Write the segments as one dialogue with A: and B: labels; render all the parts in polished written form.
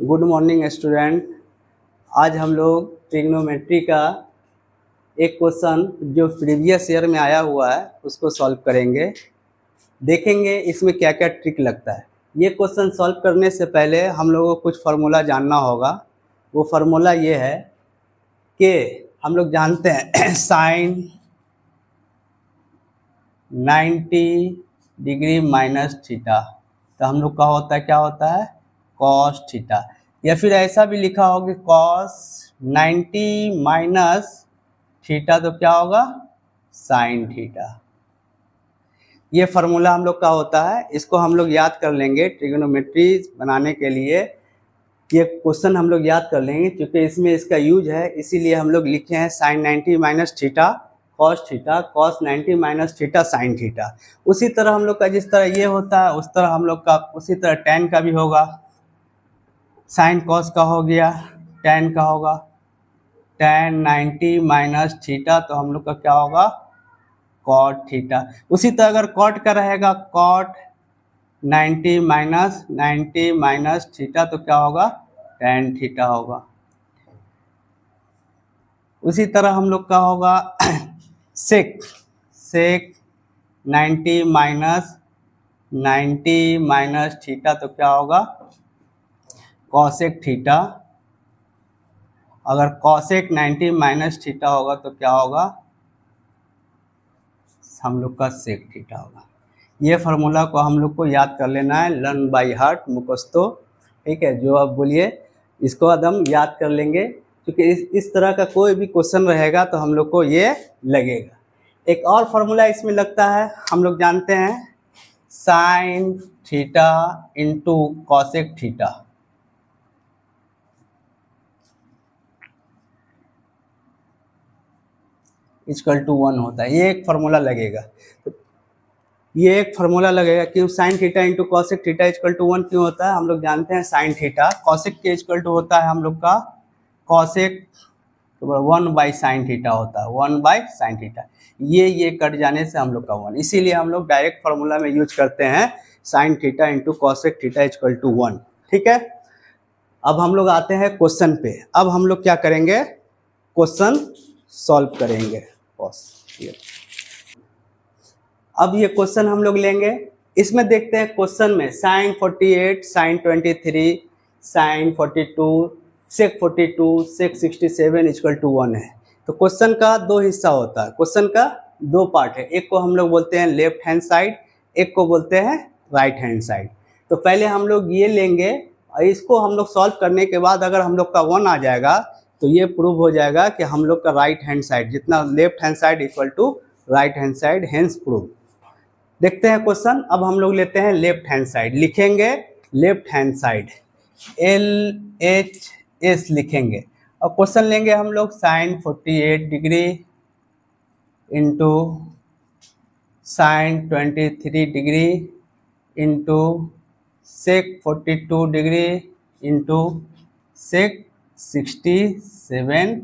A: Good morning student. आज हम लोग ट्रिग्नोमेट्री का एक क्वेश्चन जो प्रीवियस ईयर में आया हुआ है उसको सॉल्व करेंगे। देखेंगे इसमें क्या क्या ट्रिक लगता है। ये क्वेश्चन सॉल्व करने से पहले हम लोगों को कुछ फार्मूला जानना होगा। वो फार्मूला ये है कि हम लोग जानते हैं साइन 90 डिग्री माइनस थीटा, तो हम लोग का होता है क्या होता है कॉस थीटा, या फिर ऐसा भी लिखा होगा कॉस 90 माइनस थीटा तो क्या होगा साइन थीटा। ये फार्मूला हम लोग का होता है, इसको हम लोग याद कर लेंगे ट्रिग्नोमेट्री बनाने के लिए। ये क्वेश्चन हम लोग याद कर लेंगे क्योंकि इसमें इसका यूज है, इसीलिए हम लोग लिखे हैं sine 90 minus theta cos theta, cos 90 minus theta sine theta. उसी तरह हम लोग का जिस तरह ये होता है उस तरह हम लोग का उसी तरह टेन का भी होगा। साइन कॉस का हो गया, टेन का होगा, टेन 90 माइनस थीटा तो हम लोग का क्या होगा कॉट थीटा। उसी तरह अगर कॉट का रहेगा कॉट 90 माइनस थीटा तो क्या होगा टेन थीटा होगा। उसी तरह हम लोग का होगा सेक 90 माइनस थीटा तो क्या होगा कॉसेक थीटा। अगर कॉसेक 90 माइनस थीटा होगा तो क्या होगा हम लोग का सेक थीटा होगा। ये फार्मूला को हम लोग को याद कर लेना है, लर्न बाय हार्ट मुखस्तो। ठीक है, जो आप बोलिए इसको एकदम याद कर लेंगे क्योंकि इस तरह का कोई भी क्वेश्चन रहेगा तो हम लोग को ये लगेगा। एक और फार्मूला इसमें लगता है, हम लोग जानते हैं sine theta into cosec theta. Equal to 1 होता है। ये एक फार्मूला लगेगा, ये एक फार्मूला लगेगा क्यों sine theta into cosec theta equal to 1 क्यों होता है। हम लोग जानते हैं साइन थीटा कॉसेक के इक्वल टू होता है हम लोग का कॉसेक 1 बाई साइन थीटा होता है, 1 बाई साइन थीटा। ये कट जाने से हम लोग का 1, इसीलिए हम लोग डायरेक्ट फार्मूला में यूज करते हैं sine theta into cosec theta equal to 1। ठीक है, अब हम लोग आते हैं क्वेश्चन पे। अब हम लोग क्या करेंगे क्वेश्चन सॉल्व करेंगे। अब ये क्वेश्चन हम लोग लेंगे, इसमें देखते हैं क्वेश्चन में sine 48 sine 23 sine 42 sec 42 sec 67 equal to 1 है। तो क्वेश्चन का दो हिस्सा होता है, क्वेश्चन का दो पार्ट है, एक को हम लोग बोलते हैं लेफ्ट हैंड साइड, एक को बोलते हैं राइट हैंड साइड। तो पहले हम लोग ये लेंगे और इसको हम लोग सॉल्व करने के बाद अगर हम लोग का 1 आ जाएगा तो ये प्रूव हो जाएगा कि हम लोग का राइट हैंड साइड जितना left hand side equal to right hand side, hence prove. देखते हैं क्वेश्चन। अब हम लोग लेते हैं लेफ्ट हैंड साइड, लिखेंगे लेफ्ट हैंड साइड LHS लिखेंगे और क्वेश्चन लेंगे हम लोग sine 48 degree into sine 23 degree into sec 42 degree into sec 67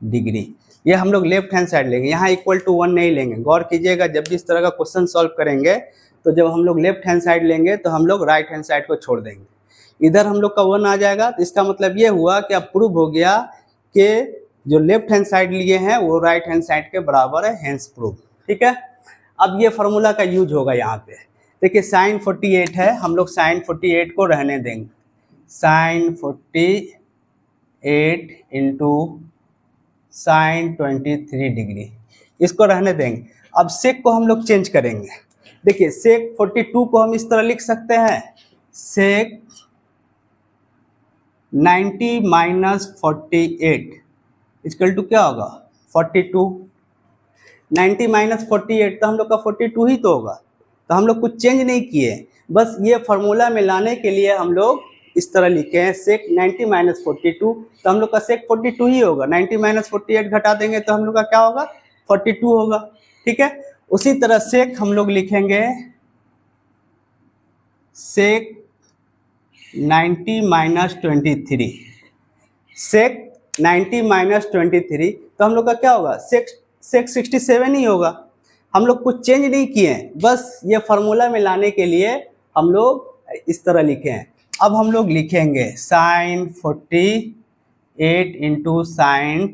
A: degree. ये हम लोग लेफ्ट हैंड साइड लेंगे, यहाँ इक्वल टू 1 नहीं लेंगे। गौर कीजिएगा, जब भी इस तरह का क्वेश्चन सॉल्व करेंगे तो जब हम लोग लेफ्ट हैंड साइड लेंगे तो हम लोग राइट हैंड साइड को छोड़ देंगे। इधर हम लोग का 1 आ जाएगा तो इसका मतलब ये हुआ कि अब प्रूव हो गया कि जो लेफ्ट हैंड साइड लिए हैं वो राइट हैंड साइड के बराबर है, हेंस प्रूव। ठीक है, अब ये फार्मूला का यूज होगा यहाँ पे। देखिए साइन 48 है, हम लोग साइन 48 को रहने देंगे, साइन 48 इंटू साइन 23 डिग्री इसको रहने देंगे। अब सेक को हम लोग चेंज करेंगे। देखिए सेक 42 को हम इस तरह लिख सकते हैं, सेक 90 माइनस 48 इक्वल टू क्या होगा 42। 90 माइनस 48 तो हम लोग का 42 ही तो होगा, तो हम लोग कुछ चेंज नहीं किए, बस ये फार्मूला में लाने के लिए हम लोग इस तरह लिखे हैं सेक 90 माइनस 42, तो हम लोग का सेक 42 ही होगा। 90 माइनस 48 घटा देंगे तो हम लोग का क्या होगा 42 होगा। ठीक है, उसी तरह सेक हम लोग लिखेंगे सेक 90 माइनस 23, सेक 90 माइनस 23 तो हम लोग का क्या होगा सेक 67 ही होगा। हम लोग कुछ चेंज नहीं किए हैं, बस ये फार्मूला में लाने के लिए हम लोग इस तरह लिखे हैं। अब हम लोग लिखेंगे sine 48 into sine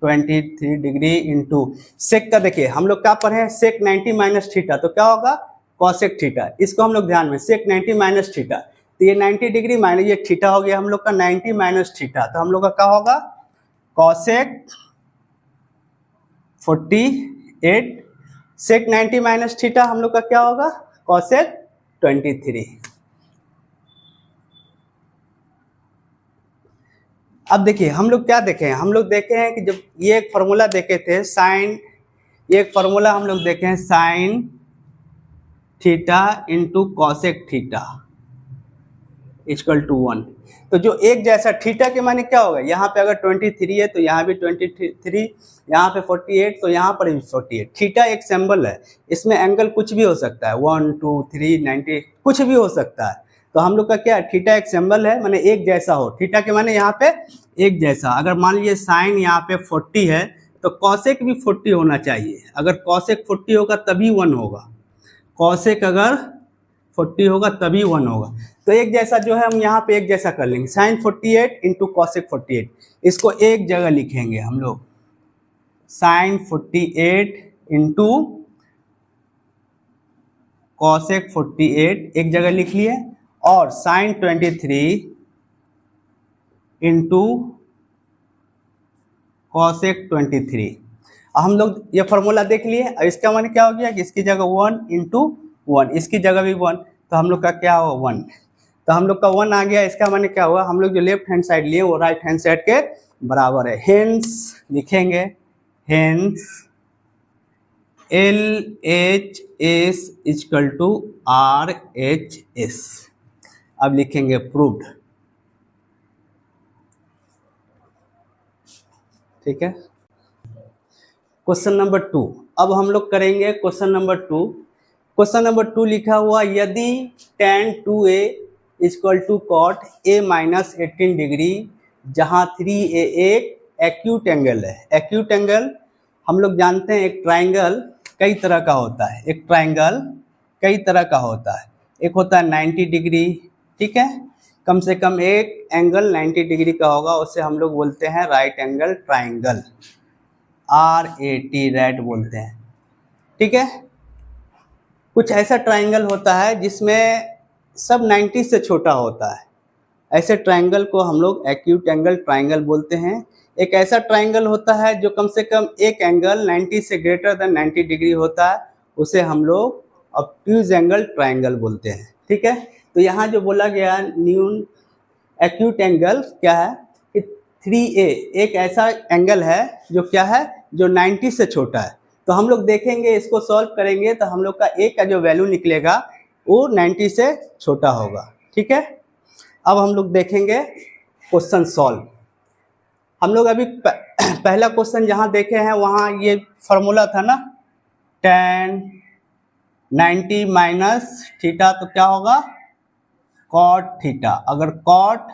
A: 23 degree into sec का। देखिए हम लोग क्या पढ़े हैं, सेक 90 माइनस थीटा, तो क्या होगा कॉसेक थीटा। इसको हम लोग ध्यान में, सेक 90 माइनस थीटा, तो ये 90 डिग्री माइनस ये थीटा हो गया हम लोग का 90 माइनस थीटा, तो हम लोग का क्या होगा कॉसेक 48 सेक 90 माइनस थीटा हम लोग का क्या होगा कॉसेक 23। अब देखिए हम लोग क्या देखे हैं, हम लोग देखे हैं कि जब ये एक फॉर्मूला देखे थे साइन, ये एक फॉर्मूला हम लोग देखे हैं sine theta into cosec theta equal to 1। तो जो एक जैसा थीटा के माने क्या होगा, यहाँ पे अगर 23 है तो यहाँ भी 23, यहाँ पे 48 तो यहाँ पर भी 48। थीटा एक सिंबल है, इसमें एंगल कुछ भी हो सकता है, 1 2 3 90 कुछ भी हो सकता है। तो हम लोग का क्या है, थीटा एक सिंबल है, माने एक जैसा हो, थीटा के माने यहाँ पे एक जैसा। अगर मान लीजिए साइन यहाँ पे 40 है तो कॉसेक भी 40 होना चाहिए। अगर कॉसेक 40 होगा तभी 1 होगा, कॉसेक अगर 40 होगा तभी 1 होगा। तो एक जैसा जो है हम यहाँ पे एक जैसा कर लेंगे, साइन 48 इंटू कॉसेक 48, इसको एक जगह लिखेंगे हम लोग, साइन 48 इंटू कॉसेक 48 एक जगह लिख लिए, और साइन 23 इंटू कॉसेक 23। हम लोग ये फॉर्मूला देख लिए। अब इसका मान क्या हो गया कि इसकी जगह 1 इंटू 1, इसकी जगह भी 1, तो हम लोग का क्या हुआ 1, तो हम लोग का 1 आ गया। इसका माने क्या हुआ, हम लोग जो लेफ्ट हैंड साइड लिए वो राइट हैंड साइड के बराबर है। हेंस लिखेंगे, hence LHS equal to RHS। अब लिखेंगे प्रूव्ड, ठीक है। क्वेश्चन नंबर 2, अब हम लोग करेंगे क्वेश्चन नंबर 2। क्वेश्चन नंबर 2 लिखा हुआ, यदि tan 2a equal to cot a minus 18 degree, जहाँ 3a एक एक्यूट एंगल है। एक्यूट एंगल हम लोग जानते हैं, एक ट्राइंगल कई तरह का होता है, एक ट्राइंगल कई तरह का होता है। एक होता है 90 डिग्री, ठीक है, कम से कम एक एंगल 90 डिग्री का होगा, उसे हम लोग बोलते हैं right angle triangle, RAT rat बोलते हैं, ठीक है। कुछ ऐसा ट्राइंगल होता है जिसमें सब 90 से छोटा होता है, ऐसे ट्राइंगल को हम लोग एक्यूट एंगल ट्राइंगल बोलते हैं। एक ऐसा ट्राइंगल होता है जो कम से कम एक एंगल 90 से ग्रेटर देन 90 डिग्री होता है, उसे हम लोग ऑब्ट्यूज एंगल ट्राइंगल बोलते हैं, ठीक है। तो यहाँ जो बोला गया न्यून एक्यूट एंगल क्या है कि 3a एक ऐसा एंगल है जो क्या है, जो 90 से छोटा है। तो हम लोग देखेंगे, इसको सॉल्व करेंगे तो हम लोग का a का जो वैल्यू निकलेगा वो 90 से छोटा होगा, ठीक है। अब हम लोग देखेंगे क्वेश्चन सॉल्व। हम लोग अभी पहला क्वेश्चन जहाँ देखे हैं वहाँ ये फॉर्मूला था ना, tan 90 माइनस थीटा, तो क्या होगा कॉट थीटा। अगर कॉट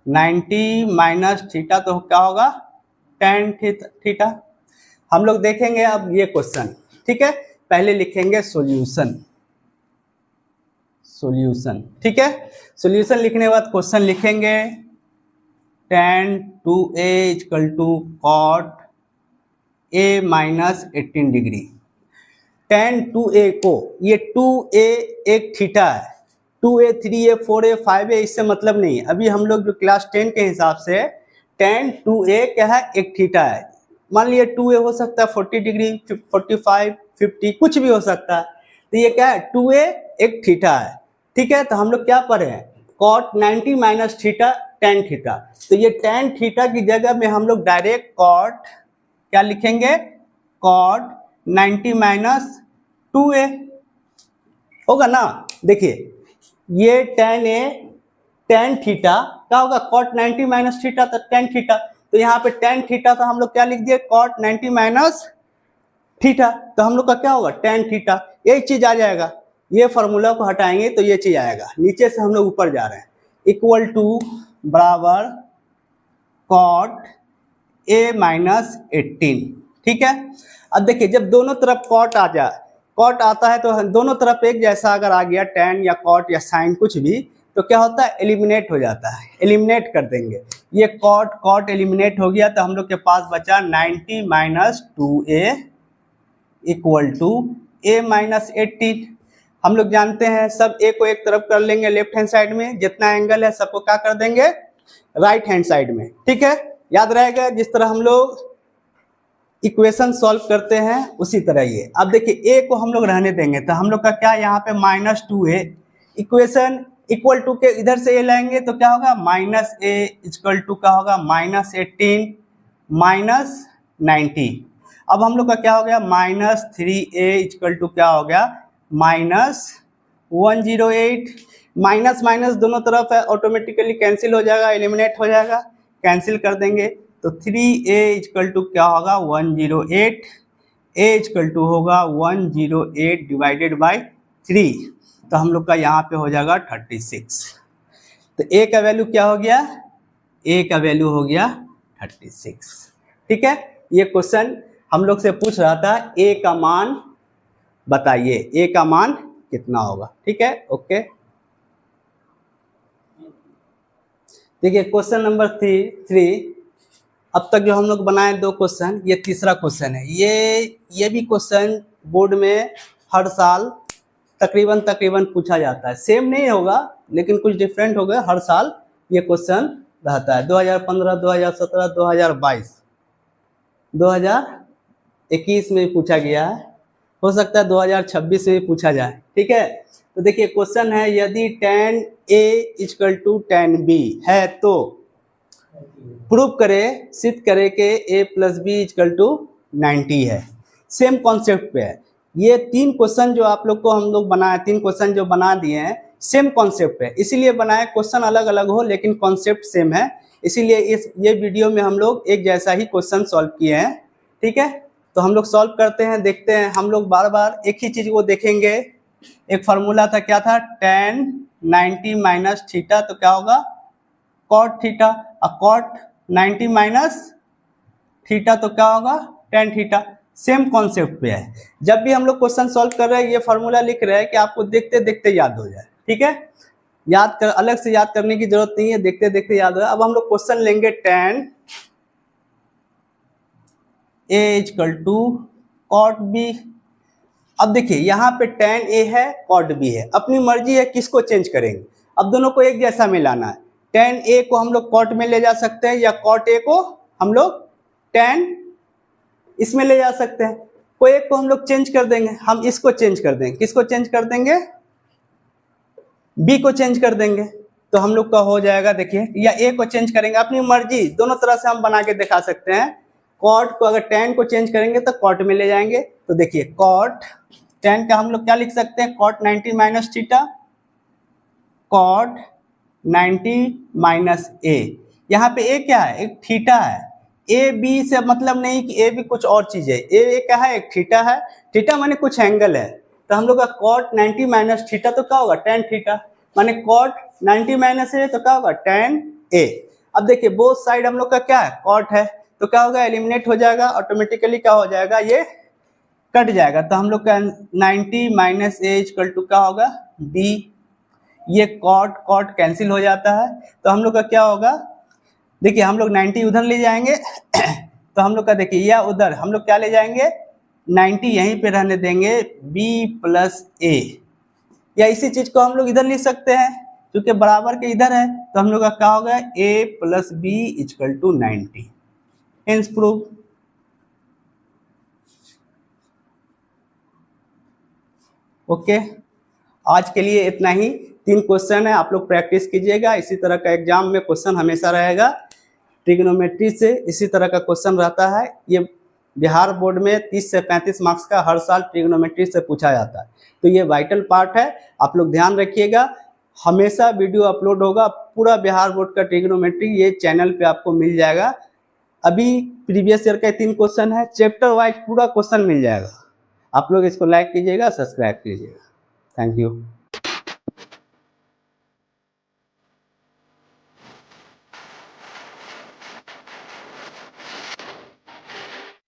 A: 90 माइनस थीटा तो क्या होगा tan थीटा। हम लोग देखेंगे अब ये क्वेश्चन, ठीक है। पहले लिखेंगे सॉल्यूशन, सॉल्यूशन, ठीक है। सॉल्यूशन लिखने के बाद क्वेश्चन लिखेंगे, tan 2a equal to cot a minus 18 degree. tan 2a को, ये 2a एक थीटा है, 2a 3a 4a 5a इससे मतलब नहीं है। अभी हम लोग जो क्लास 10 के हिसाब से tan 2a क्या है, एक थीटा है। मान लिया 2a हो सकता है 40 डिग्री, 45, 50 कुछ भी हो सकता है। तो ये क्या है, 2a एक थीटा है, ठीक है। तो हम लोग क्या पढ़े हैं, cot 90 minus theta tan theta. तो ये tan थीटा की जगह में हम लोग डायरेक्ट cot क्या लिखेंगे, cot 90 माइनस 2a होगा ना। देखिए ये tan थीटा क्या होगा, cot 90 माइनस थीटा, तो tan थीटा। तो यहाँ पे tan थीटा तो हम लोग क्या लिख दिए, cot 90 माइनस थीटा, तो हम लोग का क्या होगा tan थीटा। यही चीज आ जाएगा, ये फॉर्मूला को हटाएंगे तो ये चीज आएगा। नीचे से हम लोग ऊपर जा रहे हैं, इक्वल टू बराबर cot a माइनस 18, ठीक है। अब देखिए जब दोनों तरफ cot आ जाए, cot आता है तो दोनों तरफ एक जैसा अगर आ गया tan या cot या sin कुछ भी, तो क्या होता है, एलिमिनेट हो जाता है, एलिमिनेट कर देंगे। ये कॉट कॉट एलिमिनेट हो गया, तो हम लोग के पास बचा 90 minus 2a equal to a minus 18। हम लोग जानते हैं सब a को एक तरफ कर लेंगे लेफ्ट हैंड साइड में, जितना एंगल है सबको क्या कर देंगे राइट हैंड साइड में, ठीक है। याद रहेगा जिस तरह हम लोग इक्वेशन सॉल्व करते हैं उसी तरह ये। अब देखिए a को हम लोग रहने देंगे, तो हम लोग का क्या यहाँ पे minus 2a equation equal to के इधर से a लाएंगे तो क्या होगा माइनस a इक्वल टू क्या होगा माइनस 18 माइनस 90। अब हम लोग का क्या हो गया माइनस 3a इक्वल टू क्या हो गया माइनस 108। माइनस माइनस दोनों तरफ है, ऑटोमेटिकली कैंसिल हो जाएगा, एलिमिनेट हो जाएगा, कैंसिल कर देंगे। तो 3a इक्वल टू क्या होगा 108, a इक्वल टू होगा 108 डिवाइडेड बाई 3, तो हम लोग का यहाँ पे हो जाएगा 36। तो a का वैल्यू क्या हो गया, a का वैल्यू हो गया 36, ठीक है। ये क्वेश्चन हम लोग से पूछ रहा था a का मान बताइए, a का मान कितना होगा, ठीक है। ओके, देखिए क्वेश्चन नंबर 3। अब तक जो हम लोग बनाए 2 क्वेश्चन, ये तीसरा क्वेश्चन है। ये भी क्वेश्चन बोर्ड में हर साल तकरीबन पूछा जाता है, सेम नहीं होगा लेकिन कुछ डिफरेंट होगा, हर साल ये क्वेश्चन रहता है। 2015, 2017, 2022, 2021 में पूछा गया है, हो सकता है 2026 में भी पूछा जाए, ठीक है। तो देखिए क्वेश्चन है, यदि tan a equal to tan b है तो प्रूव करे, सिद्ध करे कि a plus b equal to 90 है। सेम कॉन्सेप्ट पे है ये 3 क्वेश्चन जो आप लोग को हम लोग बनाए, 3 क्वेश्चन जो बना दिए हैं सेम कॉन्सेप्ट पे, इसीलिए बनाए। क्वेश्चन अलग अलग हो लेकिन कॉन्सेप्ट सेम है, इसीलिए ये वीडियो में हम लोग एक जैसा ही क्वेश्चन सॉल्व किए हैं, ठीक है। तो हम लोग सॉल्व करते हैं, देखते हैं। हम लोग बार बार एक ही चीज को देखेंगे। एक फार्मूला था, क्या था, tan 90 माइनस थीटा, तो क्या होगा cot थीटा, और cot 90 माइनस थीटा तो क्या होगा tan थीटा। सेम कॉन्सेप्ट पे है। जब भी हम लोग क्वेश्चन सॉल्व कर रहे हैं ये फार्मूला लिख रहे हैं कि आपको देखते देखते याद हो जाए, ठीक है। याद कर, अलग से याद करने की जरूरत नहीं है, देखते देखते याद हो जाए। अब हम लोग क्वेश्चन लेंगे tan a equal to cot b। अब देखिए यहाँ पे tan a है cot b है, अपनी मर्जी है किसको चेंज करेंगे। अब दोनों को एक जैसा में लाना है। tan a को हम लोग cot में ले जा सकते हैं, या cot a को हम लोग tan इसमें ले जा सकते हैं। कोई एक को हम लोग चेंज कर देंगे, हम इसको चेंज कर देंगे, किसको चेंज कर देंगे, b को चेंज कर देंगे, तो हम लोग का हो जाएगा, देखिए, या a को चेंज करेंगे, अपनी मर्जी, दोनों तरह से हम बना के दिखा सकते हैं। cot को अगर tan को चेंज करेंगे तो cot में ले जाएंगे, तो देखिए cot tan का हम लोग क्या लिख सकते हैं, cot 90 minus theta, cot 90 minus a। यहाँ पे a क्या है, एक थीटा है। a b से मतलब नहीं कि a b कुछ और चीज है, a क्या है, एक थीटा है, थीटा माने कुछ एंगल है। तो हम लोग का cot 90 माइनस थीटा तो क्या होगा tan थीटा, माने cot 90 माइनस a तो क्या होगा tan a। अब देखिए बोथ साइड हम लोग का क्या है, cot है, तो क्या होगा एलिमिनेट हो जाएगा, ऑटोमेटिकली क्या हो जाएगा, ये कट जाएगा। तो हम लोग का 90 माइनस a इक्वल टू क्या होगा b। ये cot कैंसिल हो जाता है, तो हम लोग का क्या होगा, देखिए हम लोग 90 उधर ले जाएंगे तो हम लोग का देखिए या उधर हम लोग क्या ले जाएंगे, 90 यहीं पे रहने देंगे, b प्लस a, या इसी चीज को हम लोग इधर लिख सकते हैं क्योंकि बराबर के इधर है, तो हम लोग का क्या होगा a plus b equal to 90। Hence prove. Okay, आज के लिए इतना ही। 3 क्वेश्चन है, आप लोग प्रैक्टिस कीजिएगा। इसी तरह का एग्जाम में क्वेश्चन हमेशा रहेगा, ट्रिग्नोमेट्री से इसी तरह का क्वेश्चन रहता है। ये बिहार बोर्ड में 30 से 35 मार्क्स का हर साल ट्रिग्नोमेट्री से पूछा जाता है, तो ये वाइटल पार्ट है, आप लोग ध्यान रखिएगा। हमेशा वीडियो अपलोड होगा, पूरा बिहार बोर्ड का ट्रिग्नोमेट्री ये चैनल पे आपको मिल जाएगा। अभी प्रीवियस ईयर का 3 क्वेश्चन है, चैप्टर वाइज पूरा क्वेश्चन मिल जाएगा। आप लोग इसको लाइक कीजिएगा, सब्सक्राइब कीजिएगा। Thank you.